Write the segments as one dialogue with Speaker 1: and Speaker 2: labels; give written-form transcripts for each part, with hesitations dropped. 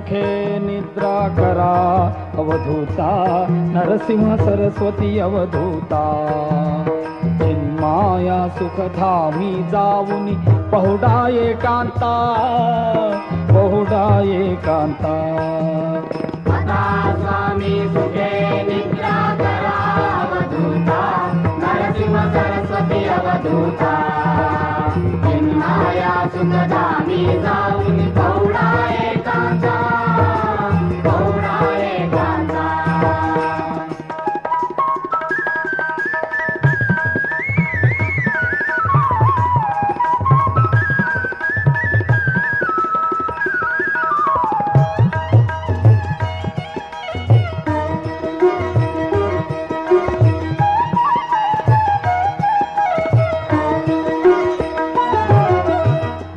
Speaker 1: सुखे निद्रा करा अवधूता, नरसिंह सरस्वती अवधूता. चिन्माया सुखधामी जाऊनी पहुडा एकांता, पहुडा एकांता.
Speaker 2: स्वामी सुखे निद्रा करा अवधूता, नरसिंह सरस्वती अवधूता. चिन्माया सुखधामी जाऊनी पहुडा एकांता, पहुडा एकांता.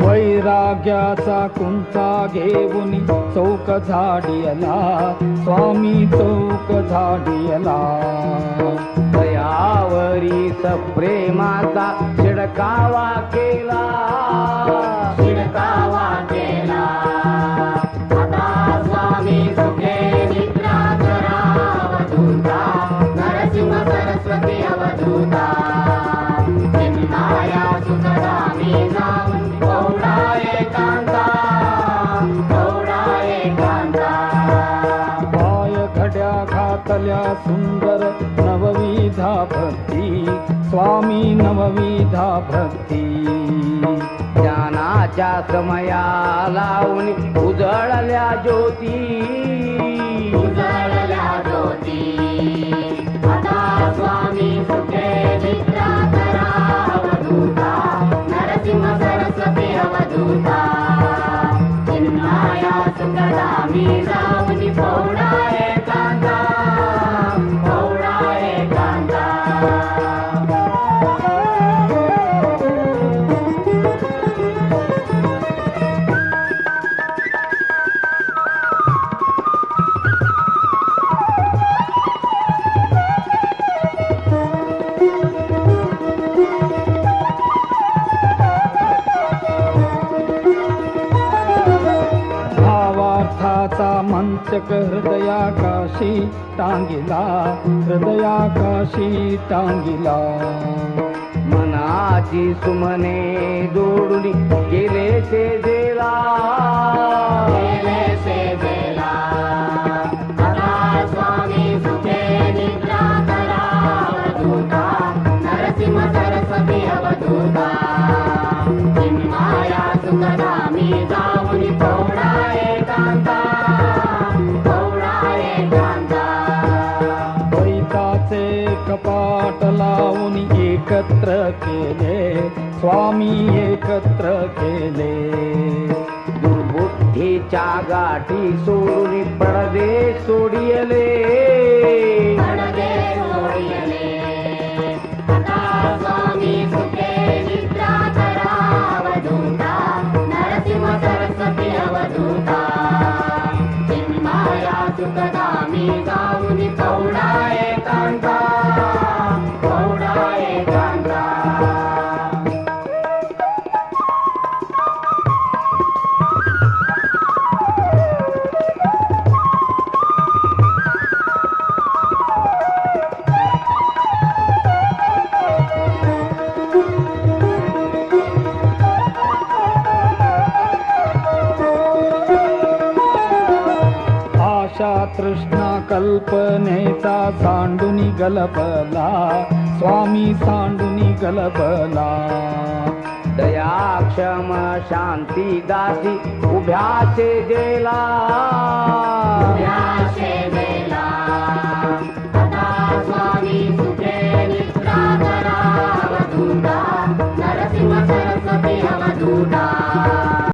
Speaker 1: वैराग्याचा कुंचा घेऊनी चौक झाडियला, स्वामी चौक झाडियला.
Speaker 2: दयावरी सप्रेमाचा शिडकावा केला, शिडकावा केला. आता स्वामी सुखे निद्रा करा अवधूता, नरसिंह सरस्वती अवधूता. चिन्माया सुखधामी जाऊन पहुडा एकांता, पहुडा एकांता.
Speaker 1: पाय घड्या घातल्या सुंदर नवविधा भक्ती, स्वामी नवविधा भक्ती.
Speaker 2: ज्ञानाच्या समया लावून उजळल्या ज्योती, उजळल्या ज्योती. आता स्वामी सुखे निद्रा करा अवधूता, नरसिंह सरस्वती अवधूता. चिन्माया सुखधामी जाऊनी पहुडा एकांता, पहुडा एकांता.
Speaker 1: भावार्थाचा मंचक हृदयाकाशी टांगिला, हृदयाकाशी टांगिला.
Speaker 2: मनाची सुमने जोडून गेले सेवेला, गेले सेवेला. आता स्वामी सुखे निद्रा करा अवधूता, नरसिंह सरस्वती अवधूता. चिन्माया सुखधामी जाऊनी पहुडा एकांता, पहुडा एकांता.
Speaker 1: द्वैताचे कपाट लावून एकत्र केले, स्वामी एकत्र केले.
Speaker 2: दुर्बुद्धीच्या गाठी सोडून पडदे सोडियले, पडदे सोडियले. आता स्वामी सुखे निद्रा करा अवधूता, नरसिंह सरस्वती अवधूता. चिन्माया सुखधामी जाऊनी पहुडा एकांता, पहुडा एकांता.
Speaker 1: आशा तृष्णा कल्पनेचा सांडूनी गलबला, स्वामी सांडूनी गलबला.
Speaker 2: दया क्षम शांती दासी उभ्या सेजेला,